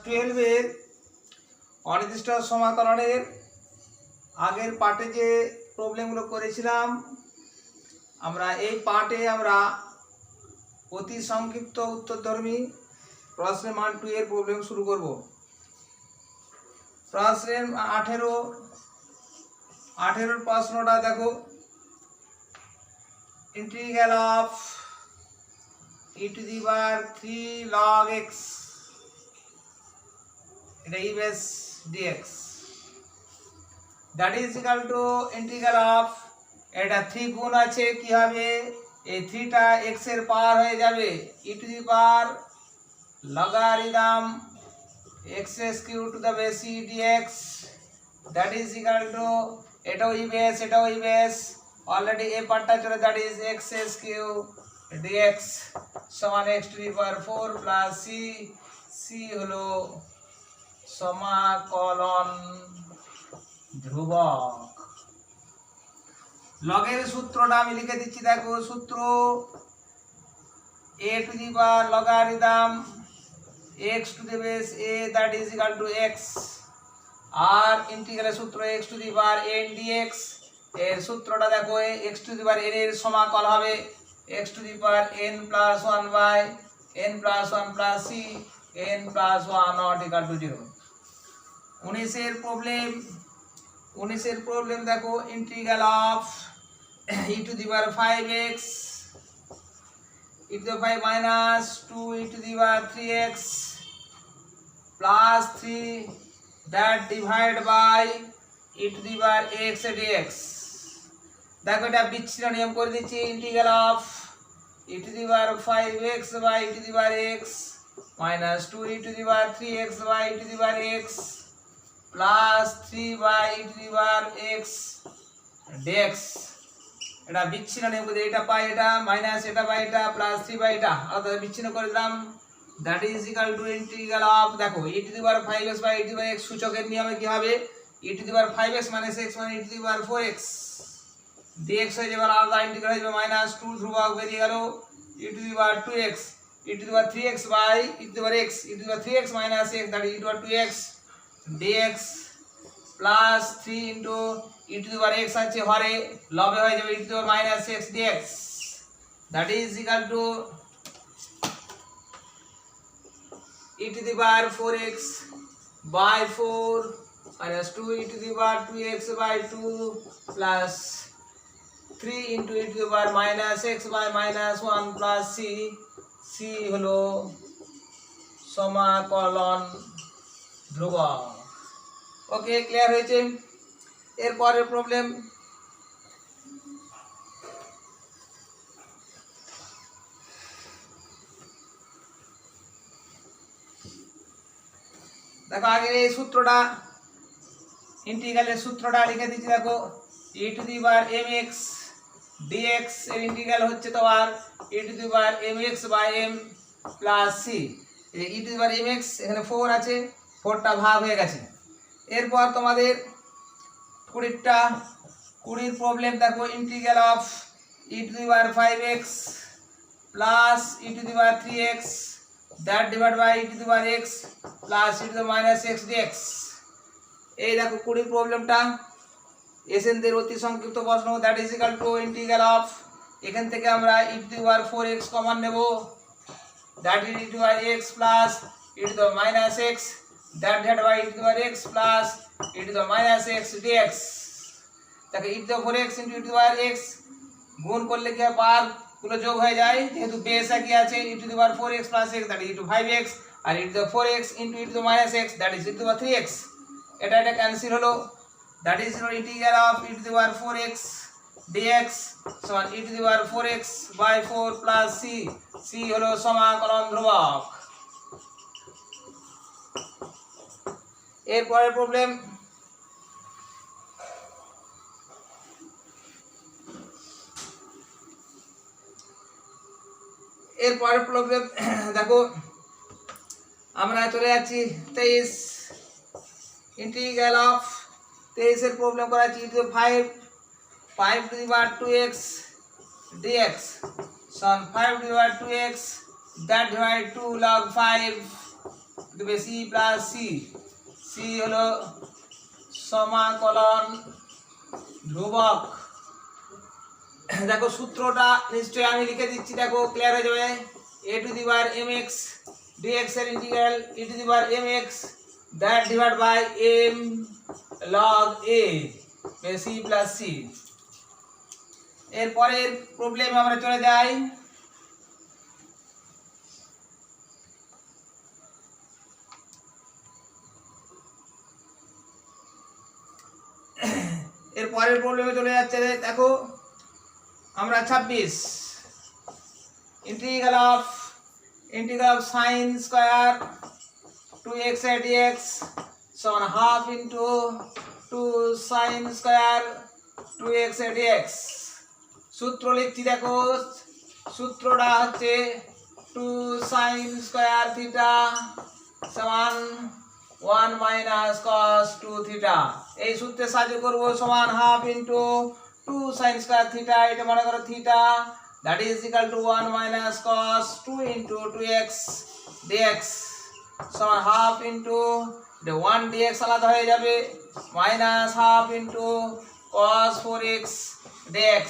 12 অনির্দিষ্ট সমাকলনের আগের পার্টে যে প্রবলেমগুলো করেছিলাম আমরা এই পার্টে আমরা অতি সংক্ষিপ্ত উত্তরধর্মী প্রশ্নের মান 2 এর প্রবলেম শুরু করব। প্রশ্নের 18 প্রশ্নটা দেখো, integral of e to the power 3 log x এটা e base dx that is equal to integral of এটা 3 গুণ আছে কি হবে, এই 3 টা x এর পাওয়ার হয়ে যাবে e to the power logarithm x cube to the base e dx that is equal to এটাও e base এটাও e base অলরেডি এই পার্টটা চলে, that is x cube dx সমান x to the power 4 plus c হলো সমাকলন ধ্রুবক। লগের সূত্রটা আমি লিখে দিচ্ছি, দেখো সূত্র a to the power logarithm x to the base a that is equal to x আর ইন্টিগ্রালের সূত্র x to the power n dx এর সূত্রটা দেখো x to the power n এর সমাকল হবে x to the power n plus 1 by n plus 1 plus c n plus 1 not equal to 0। 19 এর problem দেখো, integral of e to the power 5x e to the power minus 2 e to the power 3x plus 3 that divide by e to the power x dx দেখো এটা বিচ্ছিন্ন নিয়ম করে দিচ্ছি, integral of e to the power 5x by e to the power x minus 2 e to the power 3x by e to the power x plus 3 by e to the power x dx এটা বিচ্ছিন্ন নিয়ম করে এটা পাই এটা minus এটা by এটা plus 3 by এটা অর্থাৎ বিচ্ছিন্ন করে দিলাম, that is equal to integral of দেখো e to the power 5x by e to the power x সূচকের নিয়মে কি হবে, e to the power 5x minus x মানে e to the power 4x dx হয়ে যাবে, আলাদা ইন্টিগ্রাল হয়ে যাবে মাইনাস 2 ধ্রুবক বেরিয়ে গেল e to the power 2x e to the power 3x by e to the power x e to the power 3x minus x that is e to the power 2x dx plus 3 into e to the power x আছে হরে লবে হয়ে যাবে e to the power minus x dx that is equal to e to the power 4x by 4 minus 2 e to the power 2x by 2 plus 3 into e to the power minus x by minus 1 plus c হলো সমাকলন ধ্রুবক। ওকে, clear হয়েছে। এর পরের problem, দেখো আগে এই সূত্রটা ইন্টিগ্রালের সূত্রটা লিখে দিচ্ছি, দেখো e to the power mx dx এর ইন্টিগ্রাল হচ্ছে তোমার e to the power mx by m plus c e to the power mx এখানে 4 আছে 4টা ভাগ হয়ে গেছে। এরপর তোমাদের 20 প্রবলেম দেখো, integral of e to the power 5x plus e to the power 3x that divided by e to the power x plus e to the minus x dx এই দেখো 20 প্রবলেমটা এসএনদের অতি সংক্ষিপ্ত প্রশ্ন, that is equal to integral of এখান থেকে আমরা e to the power 4x common নেব, that is e to the power x plus e to the minus x that divided by e to the power x plus e to the minus x dx দেখো e to the power x into e to the power x গুণ করলে কি হয় পাওয়ার গুলো যোগ হয়ে যায়, যেহেতু বেস একই আছে e to the power 4x plus x that is e to 5x R e to the 4x into e to the minus x that is e to the power 3x এটা cancel হলো, that is integral of e to the power 4x dx সমান e to the power 4x by 4 plus c হলো সমাকলন ধ্রুবক। এর পরের problem, দেখো আমরা চলে যাচ্ছি 23 ইন্টিগ্রাল অফ 23 এর প্রবলেম করা আছে e to the 5 to the power 2x dx সমান 5 to the power 2x that divide 2 log 5 দেবে সি প্লাস সি, সি হলো সমাকলন ধ্রুবক। দেখো সূত্রটা নিশ্চয়ই আমি লিখে দিচ্ছি, দেখো ক্লিয়ার হয়ে যাবে। A to the power m x dx এর integral e to the power m x that divide by m log a c plus c. এরপরের প্রবলেমে আমরা চলে যাই। এরপরের প্রবলেমে চলে যাচ্ছে, দেখো আমরা 26 integral of sin square 2x dx সমান half into 2 sin square 2x dx। সূত্র লিখছি, দেখো সূত্রটা হচ্ছে 2 sin স্কয়ার থিটা সমান 1 মাইনাস cos 2 থিটা। এই সূত্রে সাহায্য করব, সমান half into 2 sin square theta, এটা মনে করো theta, that is equal to 1 minus cos 2 into 2x dx সমান হাফ ইনটু 1 dx আলাদা হয়ে যাবে minus half into cos 4x dx।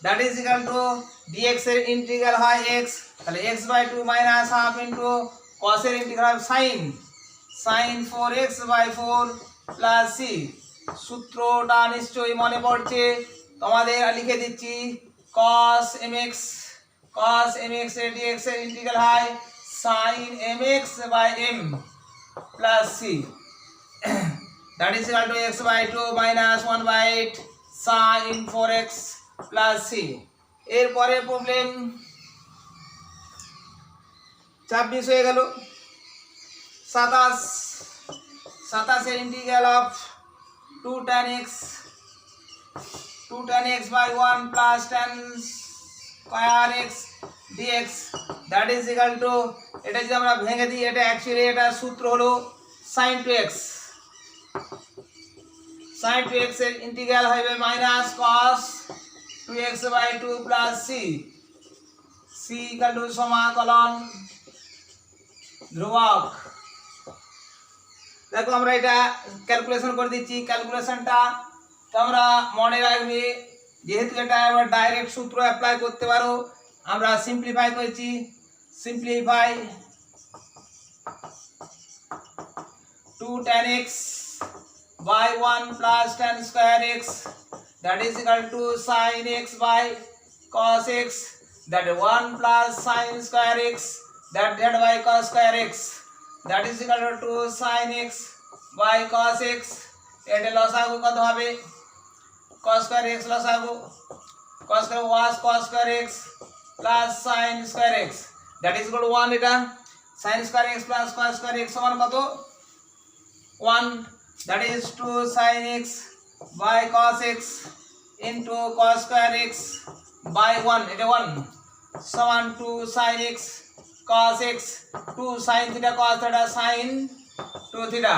that is equal to dx এর ইন্টিগ্রাল হয় x, তাহলে x/2 minus half into cos এর integral sin 4x/4 plus C. সূত্রটা নিশ্চয়ই মনে পড়ছে, তোমাদের লিখে দিচ্ছি, cos mx এর dx এর ইন্টিগ্রাল হয় sin mx/m plus C, that is equal to x/2 minus 1/8 sin 4x plus C. এরপরে প্রবলেম 26 হয়ে গেল। 27 এর integral of 2 tan x by 1 plus tan square x dx that is equal to, এটা যদি আমরা ভেঙে দিই, এটা অ্যাকচুয়ালি এটা সূত্র হলো sin 2x এর ইন্টিগ্রাল হবে minus cos 2x/2 plus C, C equal to সমাকলন ধ্রুবক। দেখো আমরা এটা ক্যালকুলেশন করে দিচ্ছি, ক্যালকুলেশনটা তোমরা মনে রাখবে, যেহেতু এটা আবার ডাইরেক্ট সূত্র অ্যাপ্লাই করতে পারো। আমরা সিম্পলিফাই করেছি, simplify 2 tan x by 1 plus tan square x that is equal to sin x by cos x, that 1 plus sin square x that divided by cos square x that is equal to 2 sin x by cos x। এটা লসাগু কত হবে, cos square x লসাগু, cos square was cos square x plus sin square x that is equal to 1, এটা sin square x plus cos square x সমান কত 1, that is 2 sin x by cos x into cos square x by 1, এটা 1 সমান 2 sin x cos x 2 sin theta cos theta sin 2 theta।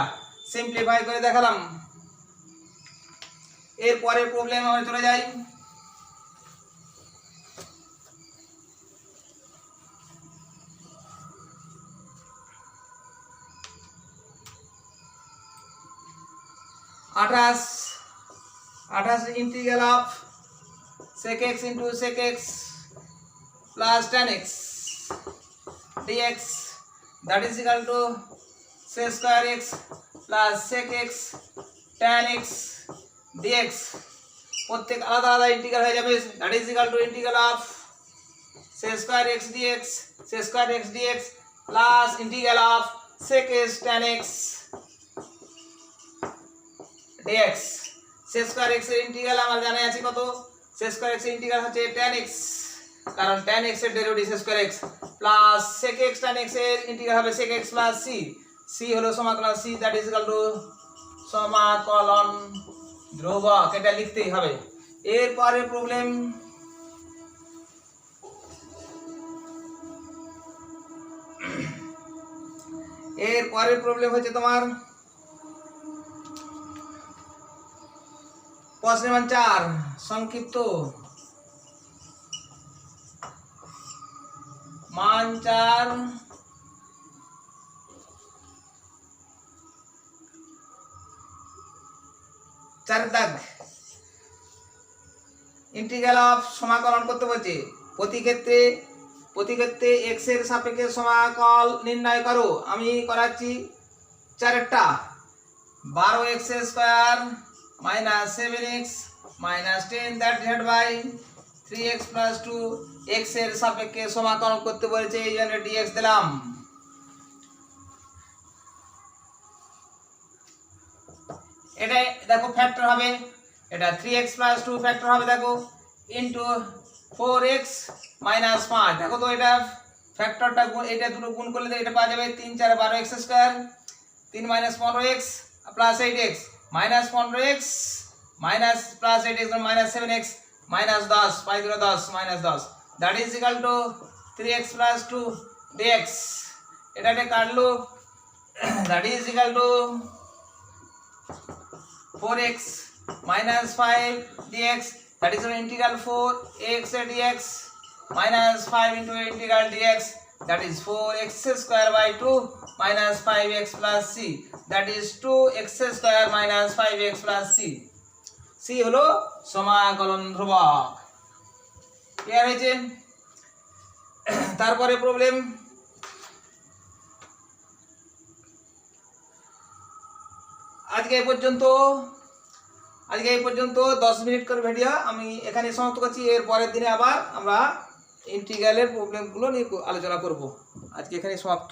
Simplify করে দেখালাম। এরপরে problem আমরা চলে যাই। আঠাশ integral of sec x into sec x plus tan x dx that is equal to sec square x plus sec x tan x dx। প্রত্যেক আলাদা আলাদা ইন্টিগ্রাল হয়ে যাবে, that is equal to integral of sec square x dx plus integral of sec x tan x dx। sec square x এর integral আমরা জানা আছে কত, sec square x এর ইন্টিগ্রাল হচ্ছে tan x, কারণ tan x এর derivative sec square x plus sec x tan x এর ইন্টিগ্রাল হবে sec x plus c, c হলো সমাকলন c that is equal to সমাকলন ধ্রুবক, এটা লিখতেই হবে। এরপরে প্রবলেম হচ্ছে তোমার প্রশ্ন 4 সংক্ষিপ্ত মান 4 দাগ ইন্টিগ্রাল অফ সমাকলন করতে বলছে প্রতি ক্ষেত্রে x এর সাপেক্ষে সমাকল নির্ণয় করো। আমি করাচ্ছি 4টা 12x square minus 7x minus 10 that divide by 3x plus 2 x এর সাপেক্ষে সমাকলন করতে বলেছে এই জন্য dx দিলাম। এটা দেখো ফ্যাক্টর হবে, এটা 3x প্লাস 2 ফ্যাক্টর হবে দেখো ইনটু 4x মাইনাস 5। দেখো তো এটা ফ্যাক্টরটা এটা দুটো গুণ করলে তো এটা পাওয়া যাবে 3 4 12x square 3 minus 15x plus 8x minus 15x minus plus 8x minus 7x minus 10 5 গুণ 10 minus 10 that is equal to 3x plus 2 dx। এটাকে কাটলো that is equal to 4x minus 5 dx, that is integral 4x dx minus 5 into integral dx, that is 4x square by 2 minus 5x plus c, that is 2x square minus 5x plus c। c হলো সমাকলন ধ্রুবক। Clear হয়েছে? তারপরে problem আজকে এই পর্যন্ত 10 minute করে video আমি এখানে সমাপ্ত করছি। এর পরের দিনে আবার আমরা ইন্টিগ্রালের প্রবলেমগুলো নিয়ে আলোচনা করব। আজকে এখানে সমাপ্ত।